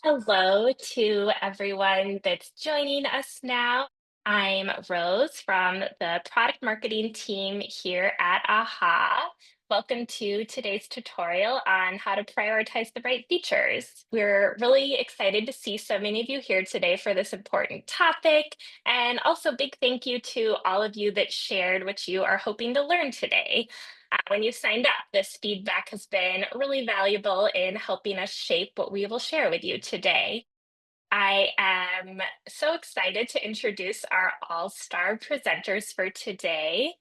Hello to everyone that's joining us now. I'm Rose from the product marketing team here at AHA. Welcome to today's tutorial on how to prioritize the right features. We're really excited to see so many of you here today for this important topic. And also big thank you to all of you that shared what you are hoping to learn today. When you signed up, this feedback has been really valuable in helping us shape what we will share with you today. I am so excited to introduce our all-star presenters for today.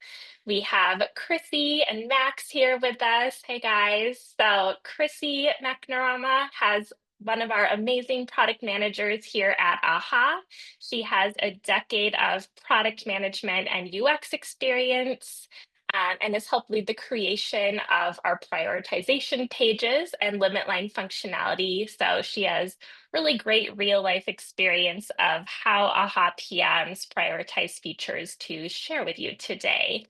We have Chrissy and Max here with us. Hey guys. So Chrissy McNamara has one of our amazing product managers here at AHA. She has a decade of product management and UX experience. And has helped lead the creation of our prioritization pages and limit line functionality. So she has really great real life experience of how AHA PMs prioritize features to share with you today.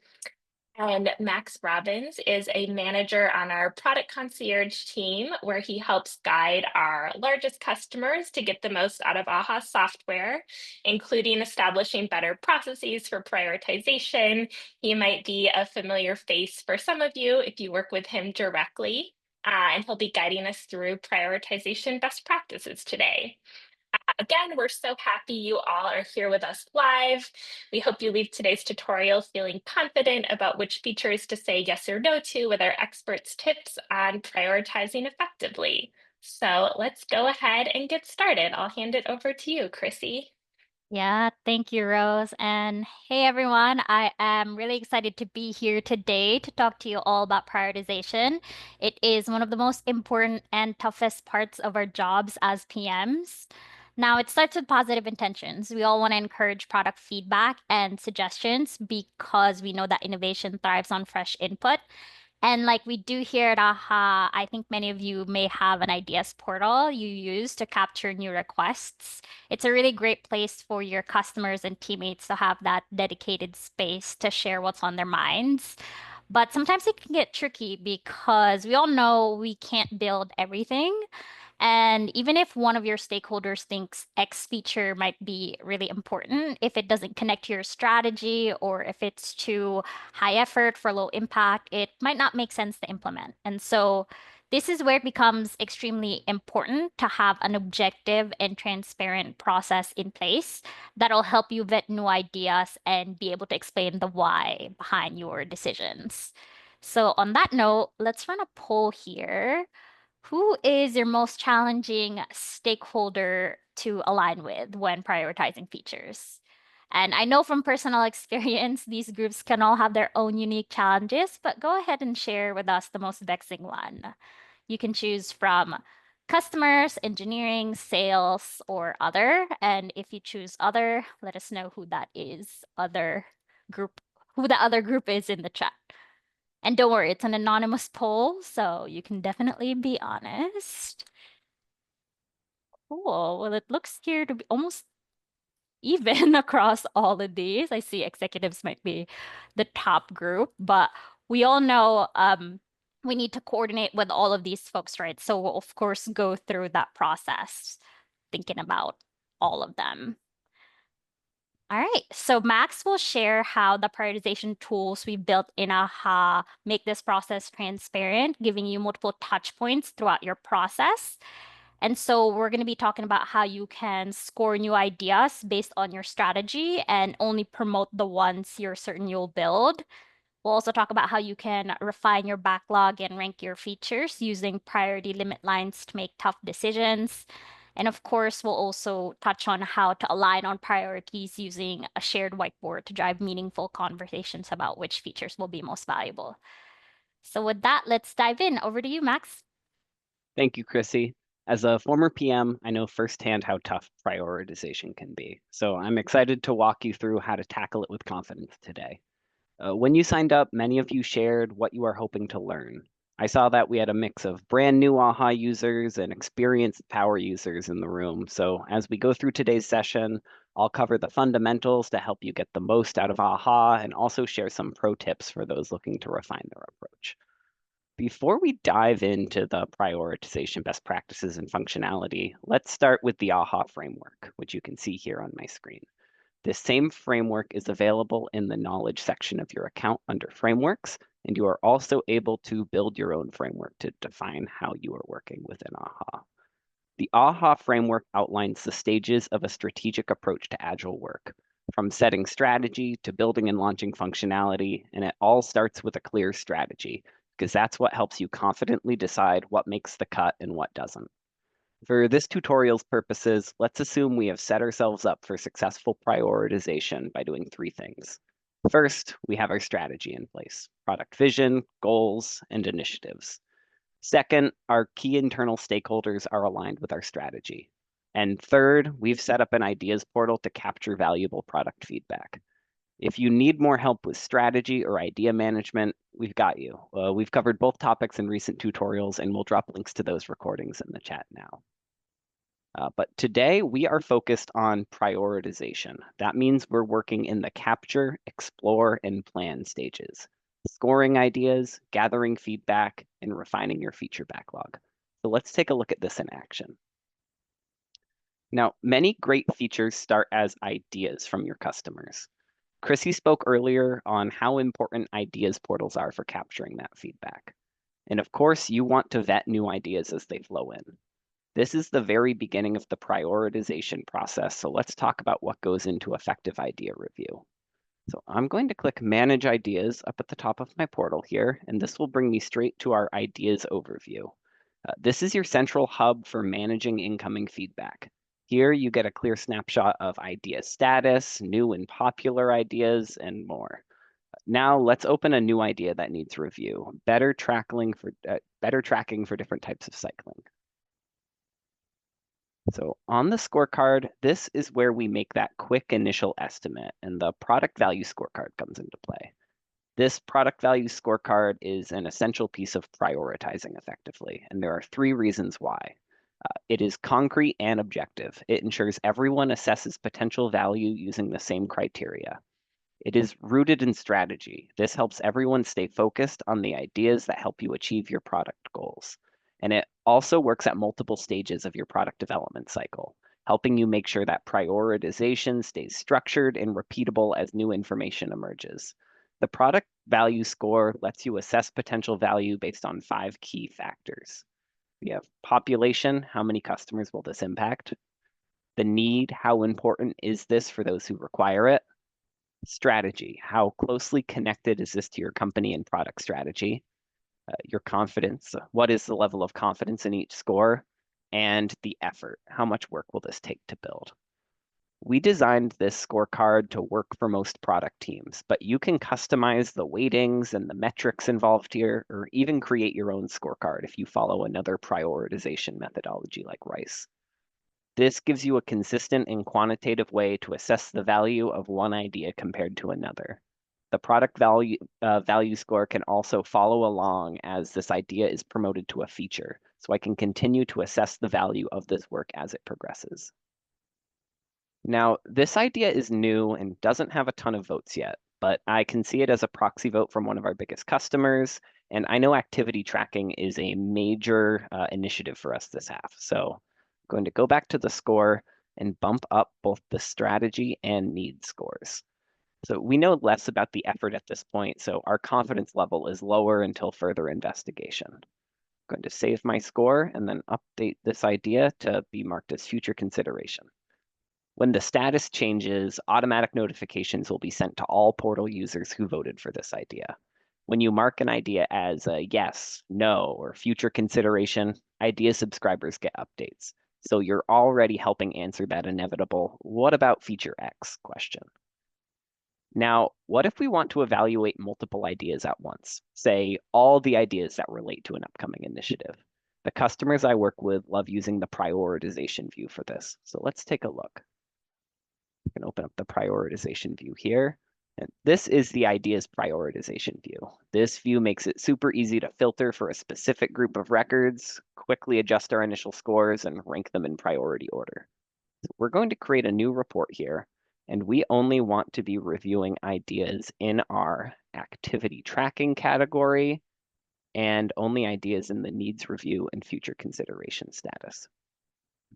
And Max Robbins is a manager on our product concierge team, where he helps guide our largest customers to get the most out of AHA software, including establishing better processes for prioritization. He might be a familiar face for some of you if you work with him directly, and he'll be guiding us through prioritization best practices today. Again, we're so happy you all are here with us live. We hope you leave today's tutorial feeling confident about which features to say yes or no to with our experts' tips on prioritizing effectively. So let's go ahead and get started. I'll hand it over to you, Chrissy. Yeah, thank you, Rose. And hey, everyone. I am really excited to be here today to talk to you all about prioritization. It is one of the most important and toughest parts of our jobs as PMs. Now, it starts with positive intentions. We all want to encourage product feedback and suggestions because we know that innovation thrives on fresh input. And like we do here at AHA, I think many of you may have an ideas portal you use to capture new requests. It's a really great place for your customers and teammates to have that dedicated space to share what's on their minds. But sometimes it can get tricky because we all know we can't build everything. And even if one of your stakeholders thinks X feature might be really important, if it doesn't connect to your strategy or if it's too high effort for low impact, it might not make sense to implement. And so this is where it becomes extremely important to have an objective and transparent process in place that'll help you vet new ideas and be able to explain the why behind your decisions. So on that note, let's run a poll here. Who is your most challenging stakeholder to align with when prioritizing features? And I know from personal experience, these groups can all have their own unique challenges, but go ahead and share with us the most vexing one. You can choose from customers, engineering, sales, or other. And if you choose other, let us know who that is, other group, who the other group is in the chat. And don't worry, it's an anonymous poll, so you can definitely be honest. Cool. Well, it looks here to be almost even across all of these. I see executives might be the top group, but we all know we need to coordinate with all of these folks, right? So we'll, of course, go through that process, thinking about all of them. All right, so Max will share how the prioritization tools we built in AHA make this process transparent, giving you multiple touch points throughout your process. And so we're going to be talking about how you can score new ideas based on your strategy and only promote the ones you're certain you'll build. We'll also talk about how you can refine your backlog and rank your features using priority limit lines to make tough decisions. And of course, we'll also touch on how to align on priorities using a shared whiteboard to drive meaningful conversations about which features will be most valuable. So with that, let's dive in. Over to you, Max. Thank you, Chrissy. As a former PM, I know firsthand how tough prioritization can be. So I'm excited to walk you through how to tackle it with confidence today. When you signed up, many of you shared what you are hoping to learn. I saw that we had a mix of brand new AHA users and experienced power users in the room. So as we go through today's session, I'll cover the fundamentals to help you get the most out of AHA and also share some pro tips for those looking to refine their approach. Before we dive into the prioritization best practices and functionality, let's start with the AHA framework, which you can see here on my screen. This same framework is available in the knowledge section of your account under frameworks, and you are also able to build your own framework to define how you are working within AHA. The AHA framework outlines the stages of a strategic approach to agile work, from setting strategy to building and launching functionality, and it all starts with a clear strategy, because that's what helps you confidently decide what makes the cut and what doesn't. For this tutorial's purposes, let's assume we have set ourselves up for successful prioritization by doing three things. First, we have our strategy in place, product vision, goals, and initiatives. Second, our key internal stakeholders are aligned with our strategy. And third, we've set up an ideas portal to capture valuable product feedback. If you need more help with strategy or idea management, we've got you. We've covered both topics in recent tutorials, and we'll drop links to those recordings in the chat now. But today we are focused on prioritization. That means we're working in the capture, explore, and plan stages, scoring ideas, gathering feedback, and refining your feature backlog. So let's take a look at this in action. Now, many great features start as ideas from your customers. Chrissy spoke earlier on how important ideas portals are for capturing that feedback. And of course, you want to vet new ideas as they flow in. This is the very beginning of the prioritization process, so let's talk about what goes into effective idea review. So I'm going to click Manage Ideas up at the top of my portal here, and this will bring me straight to our Ideas overview. This is your central hub for managing incoming feedback. Here you get a clear snapshot of idea status, new and popular ideas, and more. Now let's open a new idea that needs review, better tracking for different types of cycling. So on the scorecard, this is where we make that quick initial estimate, and the product value scorecard comes into play. This product value scorecard is an essential piece of prioritizing effectively, and there are three reasons why. It is concrete and objective. It ensures everyone assesses potential value using the same criteria. It is rooted in strategy. This helps everyone stay focused on the ideas that help you achieve your product goals. And it also works at multiple stages of your product development cycle, helping you make sure that prioritization stays structured and repeatable as new information emerges. The product value score lets you assess potential value based on 5 key factors. We have population, how many customers will this impact? The need, how important is this for those who require it? Strategy, how closely connected is this to your company and product strategy? Your confidence, what is the level of confidence in each score? And the effort, how much work will this take to build? We designed this scorecard to work for most product teams, but you can customize the weightings and the metrics involved here, or even create your own scorecard if you follow another prioritization methodology like RICE. This gives you a consistent and quantitative way to assess the value of one idea compared to another. The product value score can also follow along as this idea is promoted to a feature, so I can continue to assess the value of this work as it progresses. Now, this idea is new and doesn't have a ton of votes yet, but I can see it as a proxy vote from one of our biggest customers, and I know activity tracking is a major initiative for us this half. So I'm going to go back to the score and bump up both the strategy and need scores. So we know less about the effort at this point, so our confidence level is lower until further investigation. I'm going to save my score and then update this idea to be marked as future consideration. When the status changes, automatic notifications will be sent to all portal users who voted for this idea. When you mark an idea as a yes, no, or future consideration, idea subscribers get updates. So you're already helping answer that inevitable, what about feature X question. Now, what if we want to evaluate multiple ideas at once? Say, all the ideas that relate to an upcoming initiative. The customers I work with love using the prioritization view for this. So let's take a look. You can open up the prioritization view here. And this is the ideas prioritization view. This view makes it super easy to filter for a specific group of records, quickly adjust our initial scores, and rank them in priority order. So we're going to create a new report here, and we only want to be reviewing ideas in our activity tracking category and only ideas in the needs review and future consideration status.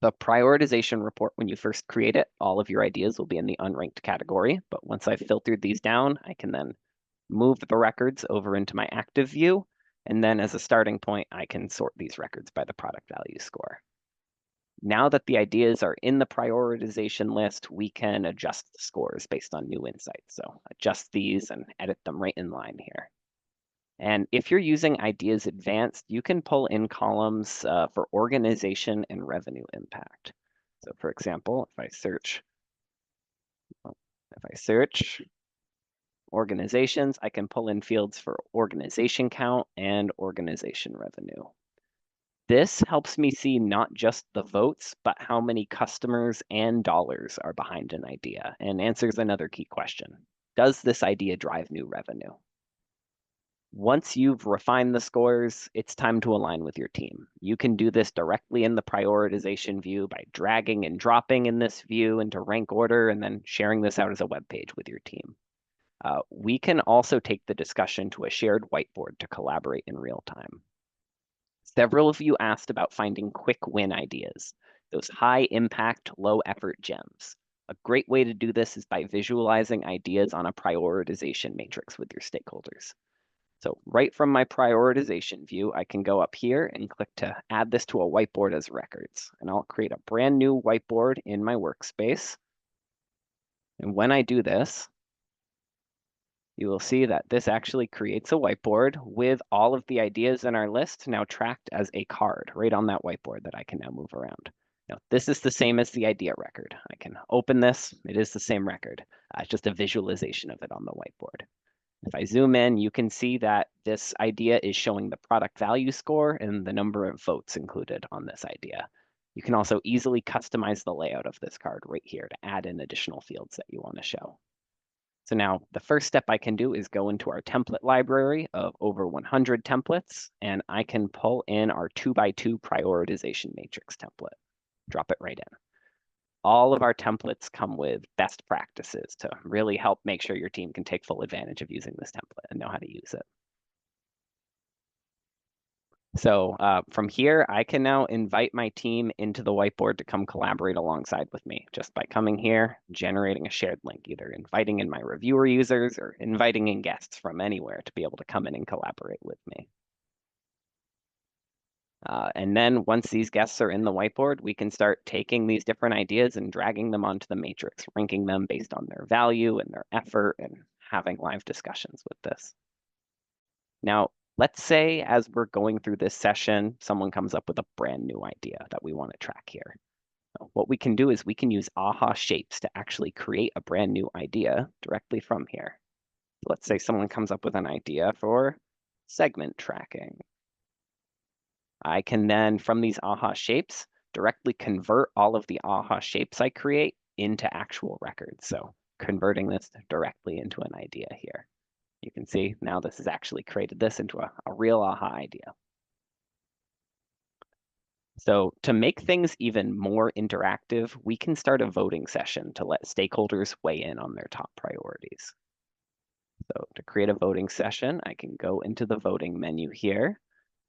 The prioritization report, when you first create it, all of your ideas will be in the unranked category. But once I've filtered these down, I can then move the records over into my active view. And then as a starting point, I can sort these records by the product value score. Now that the ideas are in the prioritization list, we can adjust the scores based on new insights. So adjust these and edit them right in line here. And if you're using Ideas Advanced, you can pull in columns for organization and revenue impact. So for example, if I search organizations, I can pull in fields for organization count and organization revenue. This helps me see not just the votes, but how many customers and dollars are behind an idea, and answers another key question. Does this idea drive new revenue? Once you've refined the scores, it's time to align with your team. You can do this directly in the prioritization view by dragging and dropping in this view into rank order and then sharing this out as a web page with your team. We can also take the discussion to a shared whiteboard to collaborate in real time. Several of you asked about finding quick win ideas, those high impact, low effort gems. A great way to do this is by visualizing ideas on a prioritization matrix with your stakeholders. So right from my prioritization view, I can go up here and click to add this to a whiteboard as records. And I'll create a brand new whiteboard in my workspace. And when I do this, you will see that this actually creates a whiteboard with all of the ideas in our list now tracked as a card right on that whiteboard that I can now move around. Now, this is the same as the idea record. I can open this. It is the same record. It's just a visualization of it on the whiteboard. If I zoom in, you can see that this idea is showing the product value score and the number of votes included on this idea. You can also easily customize the layout of this card right here to add in additional fields that you want to show. So now the first step I can do is go into our template library of over 100 templates, and I can pull in our 2x2 prioritization matrix template. Drop it right in. All of our templates come with best practices to really help make sure your team can take full advantage of using this template and know how to use it. So from here, I can now invite my team into the whiteboard to come collaborate alongside with me just by coming here, generating a shared link, either inviting in my reviewer users or inviting in guests from anywhere to be able to come in and collaborate with me. And then once these guests are in the whiteboard, we can start taking these different ideas and dragging them onto the matrix, ranking them based on their value and their effort and having live discussions with this. Now, let's say as we're going through this session, someone comes up with a brand new idea that we want to track here. What we can do is we can use AHA shapes to actually create a brand new idea directly from here. Let's say someone comes up with an idea for segment tracking. I can then, from these AHA shapes, directly convert all of the AHA shapes I create into actual records. So converting this directly into an idea here. You can see now this has actually created this into a real AHA idea. So to make things even more interactive, we can start a voting session to let stakeholders weigh in on their top priorities. So to create a voting session, I can go into the voting menu here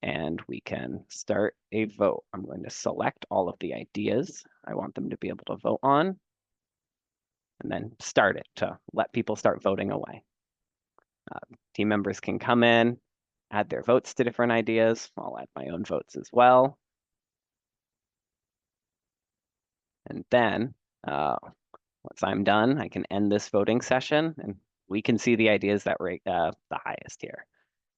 and we can start a vote. I'm going to select all of the ideas I want them to be able to vote on and then start it to let people start voting away. Team members can come in, add their votes to different ideas. I'll add my own votes as well. And then once I'm done, I can end this voting session and we can see the ideas that rate the highest here.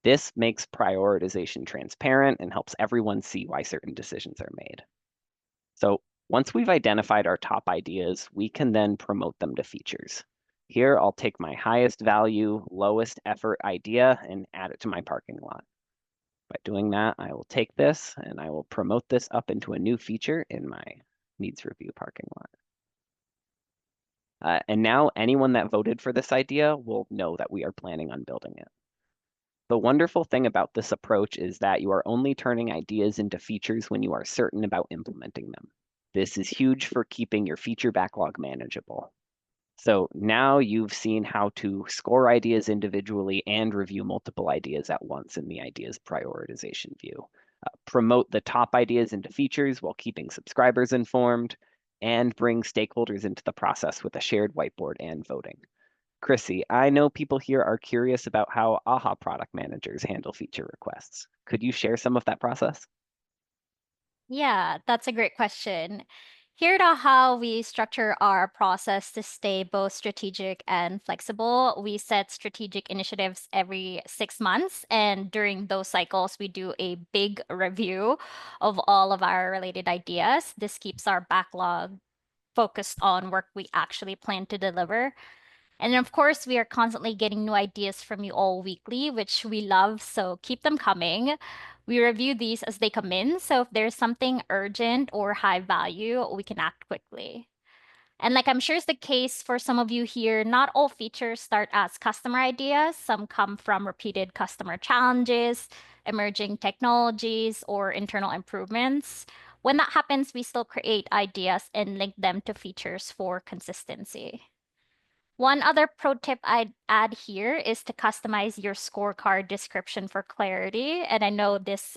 This makes prioritization transparent and helps everyone see why certain decisions are made. So once we've identified our top ideas, we can then promote them to features. Here, I'll take my highest value, lowest effort idea and add it to my parking lot. By doing that, I will take this and I will promote this up into a new feature in my needs review parking lot. And now anyone that voted for this idea will know that we are planning on building it. The wonderful thing about this approach is that you are only turning ideas into features when you are certain about implementing them. This is huge for keeping your feature backlog manageable. So now you've seen how to score ideas individually and review multiple ideas at once in the ideas prioritization view. Promote the top ideas into features while keeping subscribers informed, and bring stakeholders into the process with a shared whiteboard and voting. Chrissy, I know people here are curious about how AHA product managers handle feature requests. Could you share some of that process? Yeah, that's a great question. Here to how we structure our process to stay both strategic and flexible. We set strategic initiatives every 6 months, and during those cycles, we do a big review of all of our related ideas. This keeps our backlog focused on work we actually plan to deliver. And of course, we are constantly getting new ideas from you all weekly, which we love, so keep them coming. We review these as they come in, so if there's something urgent or high value, we can act quickly. And like I'm sure is the case for some of you here, not all features start as customer ideas. Some come from repeated customer challenges, emerging technologies, or internal improvements. When that happens, we still create ideas and link them to features for consistency. One other pro tip I'd add here is to customize your scorecard description for clarity. And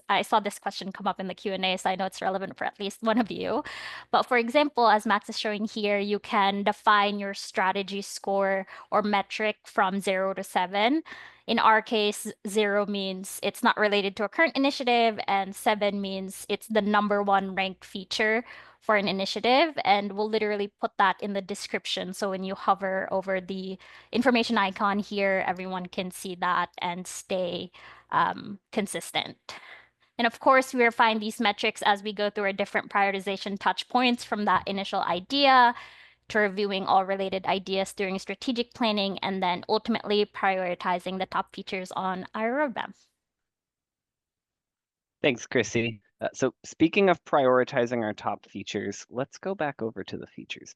I saw this question come up in the Q&A, so I know it's relevant for at least one of you. But for example, as Max is showing here, you can define your strategy score or metric from 0 to 7. In our case, 0 means it's not related to a current initiative, and 7 means it's the number one ranked feature for an initiative, and we'll literally put that in the description. So when you hover over the information icon here, everyone can see that and stay consistent. And of course, we refine these metrics as we go through our different prioritization touch points from that initial idea to reviewing all related ideas during strategic planning, and then ultimately prioritizing the top features on our roadmap. Thanks, Chrissy. So speaking of prioritizing our top features, let's go back over to the features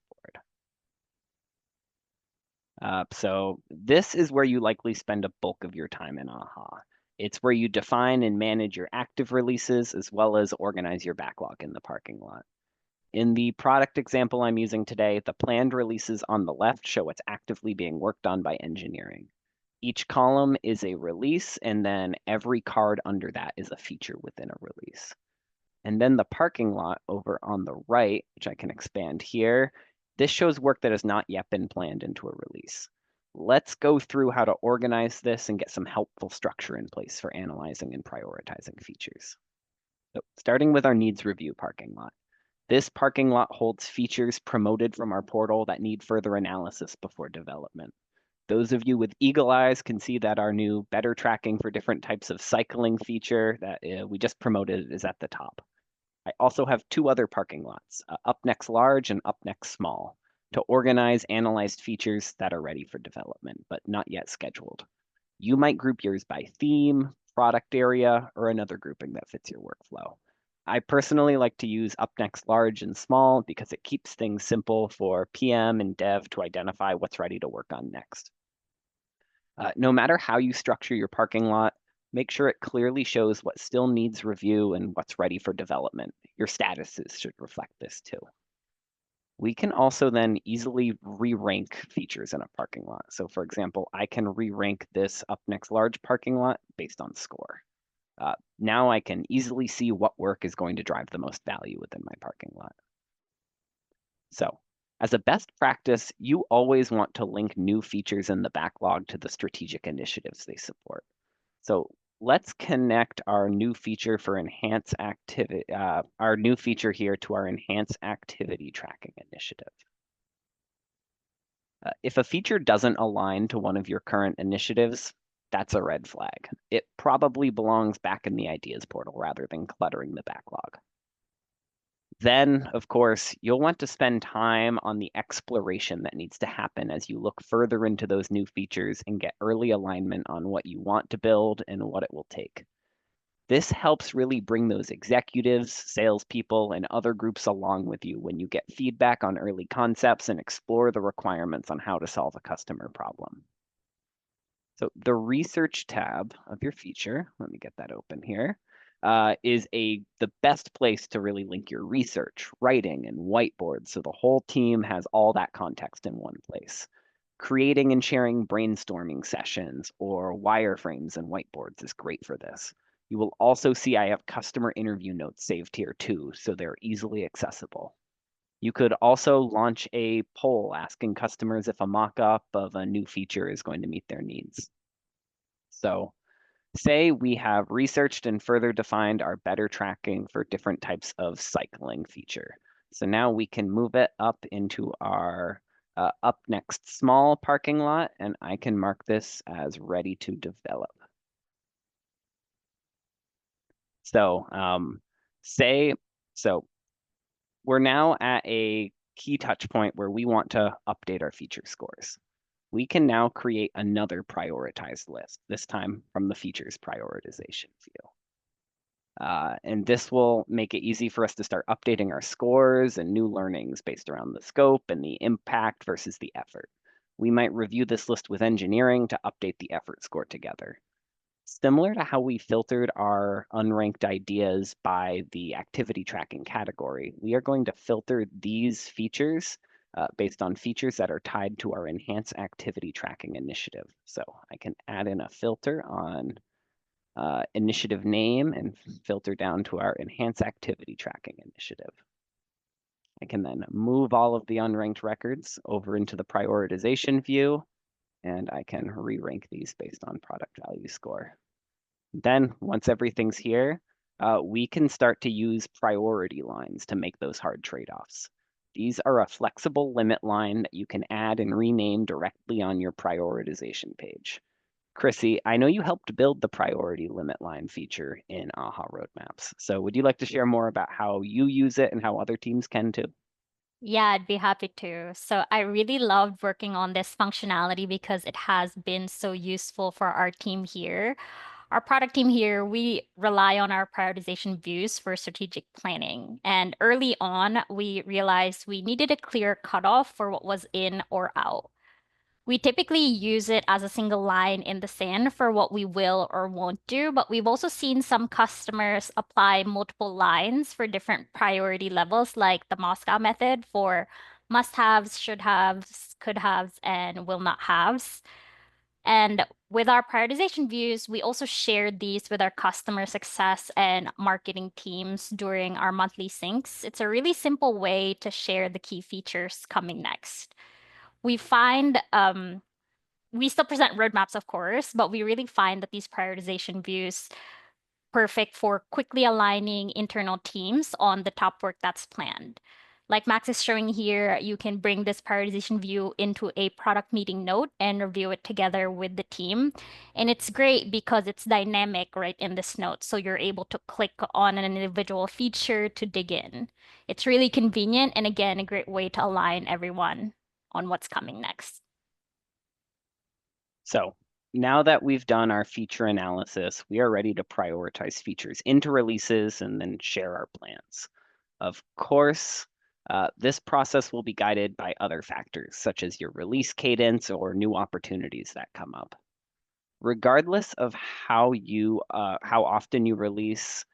board. So this is where you likely spend a bulk of your time in AHA. It's where you define and manage your active releases as well as organize your backlog in the parking lot. In the product example I'm using today, the planned releases on the left show what's actively being worked on by engineering. Each column is a release, and then every card under that is a feature within a release. And then the parking lot over on the right, which I can expand here, this shows work that has not yet been planned into a release. Let's go through how to organize this and get some helpful structure in place for analyzing and prioritizing features. So starting with our needs review parking lot. This parking lot holds features promoted from our portal that need further analysis before development. Those of you with eagle eyes can see that our new better tracking for different types of cycling feature that we just promoted is at the top. I also have two other parking lots, up next large and up next small, to organize analyzed features that are ready for development, but not yet scheduled. You might group yours by theme, product area, or another grouping that fits your workflow. I personally like to use up next large and small because it keeps things simple for PM and dev to identify what's ready to work on next. No matter how you structure your parking lot, make sure it clearly shows what still needs review and what's ready for development. Your statuses should reflect this too. We can also then easily re-rank features in a parking lot. So for example, I can re-rank this up next large parking lot based on score. Now I can easily see what work is going to drive the most value within my parking lot. So as a best practice, you always want to link new features in the backlog to the strategic initiatives they support. So let's connect our new feature for enhanced activity, our new feature here to our enhanced activity tracking initiative. If a feature doesn't align to one of your current initiatives, that's a red flag. It probably belongs back in the ideas portal rather than cluttering the backlog. Then, of course, you'll want to spend time on the exploration that needs to happen as you look further into those new features and get early alignment on what you want to build and what it will take. This helps really bring those executives, salespeople, and other groups along with you when you get feedback on early concepts and explore the requirements on how to solve a customer problem. So the research tab of your feature, let me get that open here, is the best place to really link your research, writing, and whiteboards. So the whole team has all that context in one place. Creating and sharing brainstorming sessions or wireframes and whiteboards is great for this. You will also see I have customer interview notes saved here too, so they're easily accessible. You could also launch a poll asking customers if a mock-up of a new feature is going to meet their needs. So say we have researched and further defined our better tracking for different types of cycling feature. So now we can move it up into our up next small parking lot, and I can mark this as ready to develop. So we're now at a key touch point where we want to update our feature scores. We can now create another prioritized list, this time from the features prioritization view. And this will make it easy for us to start updating our scores and new learnings based around the scope and the impact versus the effort. We might review this list with engineering to update the effort score together. Similar to how we filtered our unranked ideas by the activity tracking category, we are going to filter these features based on features that are tied to our enhanced activity tracking initiative. So I can add in a filter on initiative name and filter down to our enhance activity tracking initiative. I can then move all of the unranked records over into the prioritization view, and I can re-rank these based on product value score. Then once everything's here, we can start to use priority lines to make those hard trade-offs. These are a flexible limit line that you can add and rename directly on your prioritization page. Chrissy, I know you helped build the priority limit line feature in AHA Roadmaps. So would you like to share more about how you use it and how other teams can too? Yeah, I'd be happy to. So I really loved working on this functionality because it has been so useful for our team here. Our product team here, we rely on our prioritization views for strategic planning. And early on, we realized we needed a clear cutoff for what was in or out. We typically use it as a single line in the sand for what we will or won't do, but we've also seen some customers apply multiple lines for different priority levels, like the Moscow method for must-haves, should-haves, could-haves, and will-not-haves. And with our prioritization views, we also shared these with our customer success and marketing teams during our monthly syncs. It's a really simple way to share the key features coming next. We find we still present roadmaps, of course, but we really find that these prioritization views perfect for quickly aligning internal teams on the top work that's planned. Like Max is showing here, you can bring this prioritization view into a product meeting note and review it together with the team. And it's great because it's dynamic right in this note. So you're able to click on an individual feature to dig in. It's really convenient and again, a great way to align everyone on what's coming next. So now that we've done our feature analysis, we are ready to prioritize features into releases and then share our plans. Of course, this process will be guided by other factors, such as your release cadence or new opportunities that come up. Regardless of how often you release,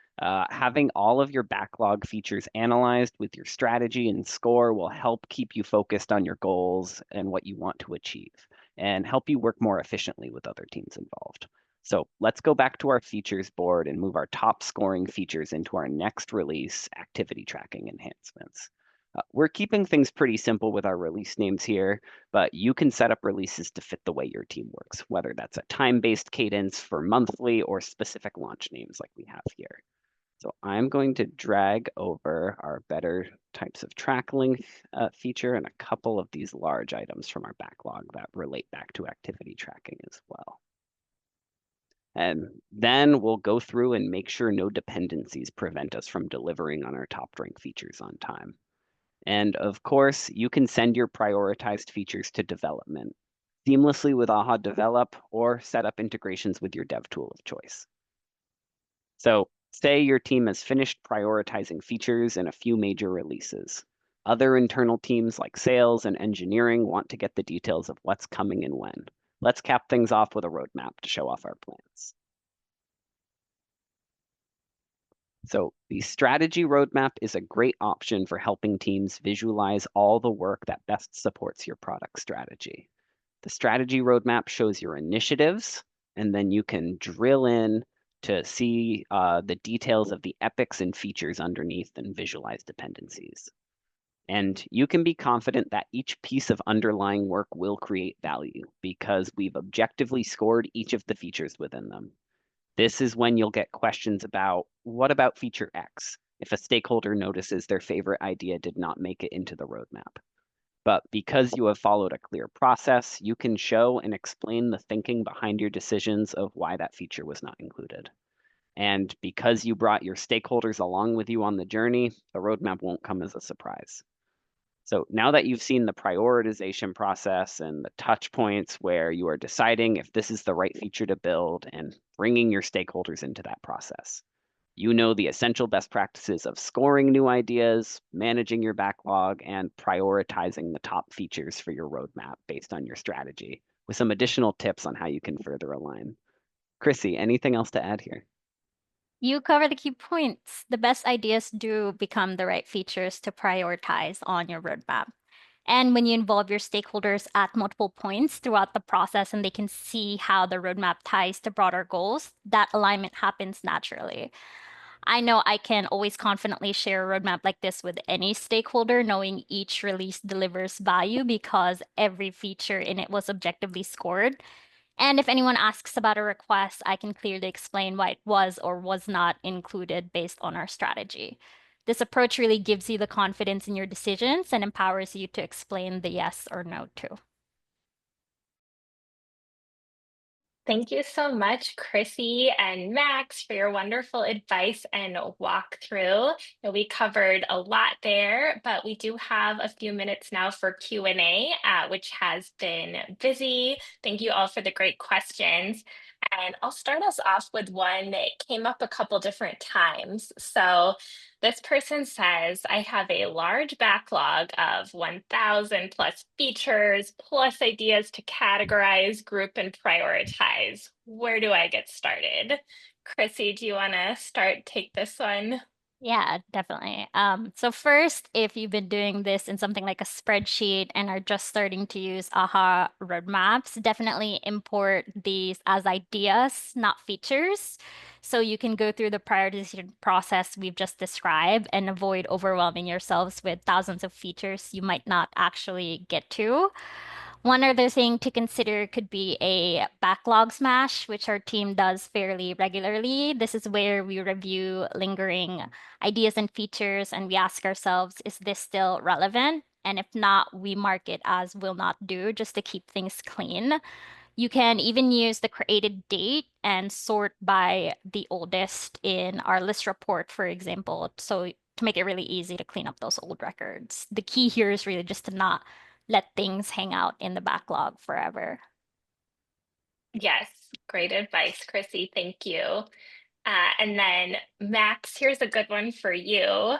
having all of your backlog features analyzed with your strategy and score will help keep you focused on your goals and what you want to achieve, and help you work more efficiently with other teams involved. So let's go back to our features board and move our top scoring features into our next release activity tracking enhancements. We're keeping things pretty simple with our release names here, but you can set up releases to fit the way your team works, whether that's a time-based cadence for monthly or specific launch names like we have here. So I'm going to drag over our better types of track length feature and a couple of these large items from our backlog that relate back to activity tracking as well. And then we'll go through and make sure no dependencies prevent us from delivering on our top rank features on time. And of course, you can send your prioritized features to development seamlessly with AHA Develop or set up integrations with your dev tool of choice. So say your team has finished prioritizing features in a few major releases. Other internal teams like sales and engineering want to get the details of what's coming and when. Let's cap things off with a roadmap to show off our plans. So the strategy roadmap is a great option for helping teams visualize all the work that best supports your product strategy. The strategy roadmap shows your initiatives, and then you can drill in to see the details of the epics and features underneath and visualize dependencies. And you can be confident that each piece of underlying work will create value because we've objectively scored each of the features within them. This is when you'll get questions about, what about feature X? If a stakeholder notices their favorite idea did not make it into the roadmap. But because you have followed a clear process, you can show and explain the thinking behind your decisions of why that feature was not included. And because you brought your stakeholders along with you on the journey, the roadmap won't come as a surprise. So now that you've seen the prioritization process and the touch points where you are deciding if this is the right feature to build and bringing your stakeholders into that process, you know the essential best practices of scoring new ideas, managing your backlog, and prioritizing the top features for your roadmap based on your strategy, with some additional tips on how you can further align. Chrissy, anything else to add here? You cover the key points. The best ideas do become the right features to prioritize on your roadmap. And when you involve your stakeholders at multiple points throughout the process and they can see how the roadmap ties to broader goals, that alignment happens naturally. I know I can always confidently share a roadmap like this with any stakeholder, knowing each release delivers value because every feature in it was objectively scored. And if anyone asks about a request, I can clearly explain why it was or was not included based on our strategy. This approach really gives you the confidence in your decisions and empowers you to explain the yes or no too. Thank you so much, Chrissy and Max, for your wonderful advice and walkthrough. We covered a lot there, but we do have a few minutes now for Q&A, which has been busy. Thank you all for the great questions. And I'll start us off with one that came up a couple different times. So this person says, I have a large backlog of 1,000 plus features, plus ideas to categorize, group, and prioritize. Where do I get started? Chrissy, do you want to take this one? Yeah, definitely. So first, if you've been doing this in something like a spreadsheet and are just starting to use AHA roadmaps, definitely import these as ideas, not features. So you can go through the prioritization process we've just described and avoid overwhelming yourselves with thousands of features you might not actually get to. One other thing to consider could be a backlog smash, which our team does fairly regularly. This is where we review lingering ideas and features and we ask ourselves, is this still relevant? And if not, we mark it as will not do just to keep things clean. You can even use the created date and sort by the oldest in our list report, for example, so to make it really easy to clean up those old records. The key here is really just to not let things hang out in the backlog forever. Yes, great advice, Chrissy. Thank you. And then Max, here's a good one for you.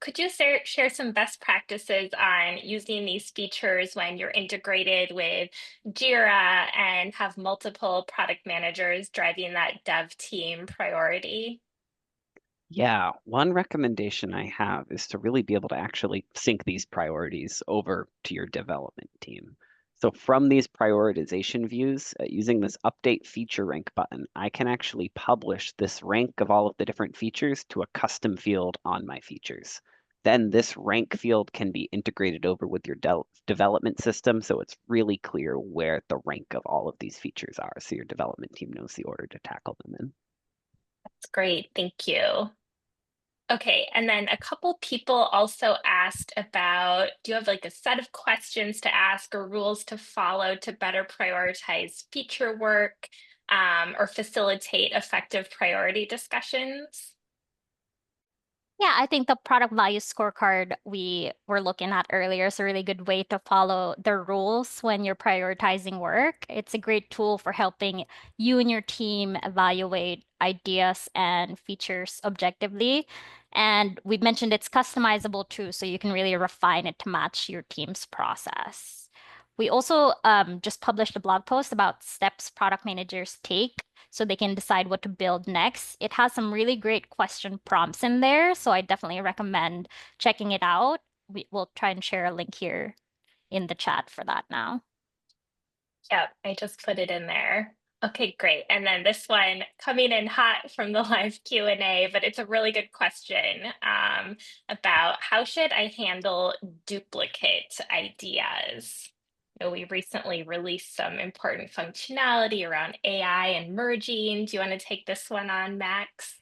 Could you share some best practices on using these features when you're integrated with Jira and have multiple product managers driving that dev team priority? Yeah, one recommendation I have is to really be able to actually sync these priorities over to your development team. So from these prioritization views, using this update feature rank button, I can actually publish this rank of all of the different features to a custom field on my features. Then this rank field can be integrated over with your development system, so it's really clear where the rank of all of these features are, so your development team knows the order to tackle them in. That's great. Thank you. Okay, and then a couple people also asked about, do you have like a set of questions to ask or rules to follow to better prioritize feature work or facilitate effective priority discussions? Yeah, I think the product value scorecard we were looking at earlier is a really good way to follow the rules when you're prioritizing work. It's a great tool for helping you and your team evaluate ideas and features objectively. And we mentioned it's customizable too, so you can really refine it to match your team's process. We also just published a blog post about steps product managers take so they can decide what to build next. It has some really great question prompts in there, so I definitely recommend checking it out. We'll try and share a link here in the chat for that now. Yep, I just put it in there. Okay, great. And then this one coming in hot from the live Q&A, but it's a really good question about how should I handle duplicate ideas? We recently released some important functionality around AI and merging. Do you want to take this one on, Max?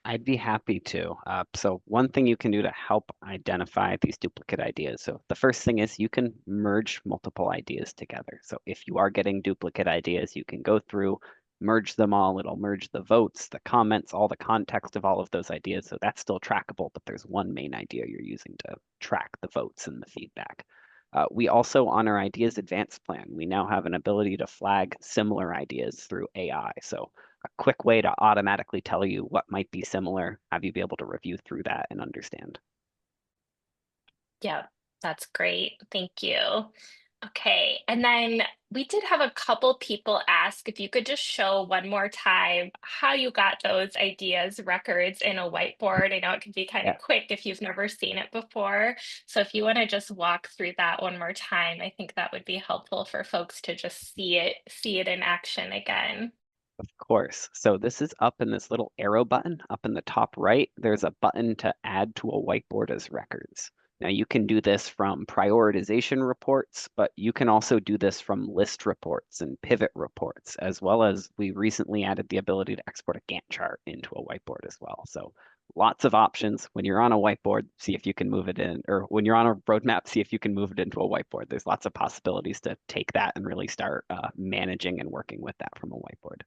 I'd be happy to. So one thing you can do to help identify these duplicate ideas. So the first thing is you can merge multiple ideas together. So if you are getting duplicate ideas, you can go through, merge them all. It'll merge the votes, the comments, all the context of all of those ideas. So that's still trackable, but there's one main idea you're using to track the votes and the feedback. We also, on our ideas advanced plan, we now have an ability to flag similar ideas through AI. So a quick way to automatically tell you what might be similar, have you be able to review through that and understand. Yeah, that's great. Thank you. Okay, and then we did have a couple people ask if you could just show one more time how you got those ideas records in a whiteboard. I know it can be kind Yeah, of quick if you've never seen it before. So if you want to just walk through that one more time, I think that would be helpful for folks to just see it in action again. of course. So this is up in this little arrow button up in the top right. There's a button to add to a whiteboard as records. Now you can do this from prioritization reports, but you can also do this from list reports and pivot reports, as well as we recently added the ability to export a Gantt chart into a whiteboard as well. So lots of options. When you're on a whiteboard, see if you can move it in, or when you're on a roadmap, see if you can move it into a whiteboard. There's lots of possibilities to take that and really start managing and working with that from a whiteboard.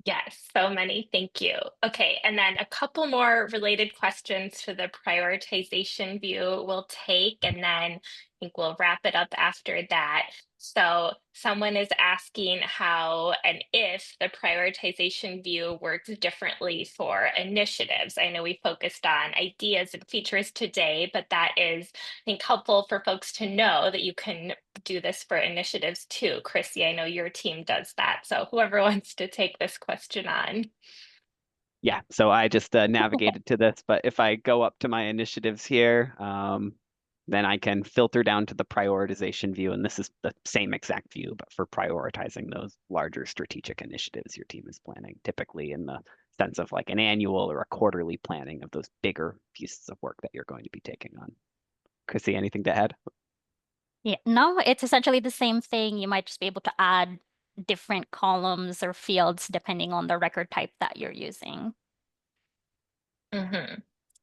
Yes, so many. Thank you. Okay, and then a couple more related questions for the prioritization view we'll take, and then I think we'll wrap it up after that. So someone is asking how and if the prioritization view works differently for initiatives. I know we focused on ideas and features today, but that is, I think, helpful for folks to know that you can do this for initiatives too. Chrissy, I know your team does that. So whoever wants to take this question on. Yeah, so I just navigated to this, but if I go up to my initiatives here, then I can filter down to the prioritization view, and this is the same exact view, but for prioritizing those larger strategic initiatives your team is planning, typically in the sense of like an annual or a quarterly planning of those bigger pieces of work that you're going to be taking on. Chrissy, anything to add? Yeah, no, it's essentially the same thing. You might just be able to add different columns or fields depending on the record type that you're using. Mhm.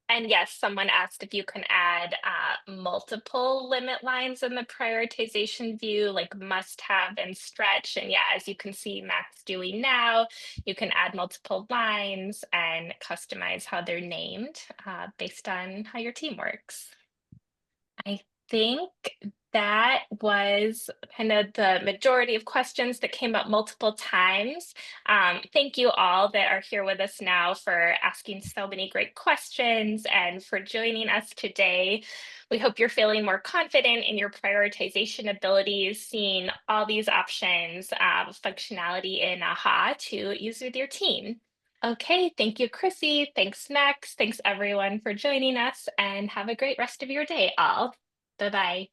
And yes, someone asked if you can add multiple limit lines in the prioritization view, like must have and stretch. And yeah, as you can see Max doing now, you can add multiple lines and customize how they're named based on how your team works. I think that was kind of the majority of questions that came up multiple times. Thank you all that are here with us now for asking so many great questions and for joining us today. We hope you're feeling more confident in your prioritization abilities, seeing all these options of functionality in AHA to use with your team. Okay, thank you, Chrissy. Thanks, Max. Thanks, everyone, for joining us, and have a great rest of your day, all. Bye bye.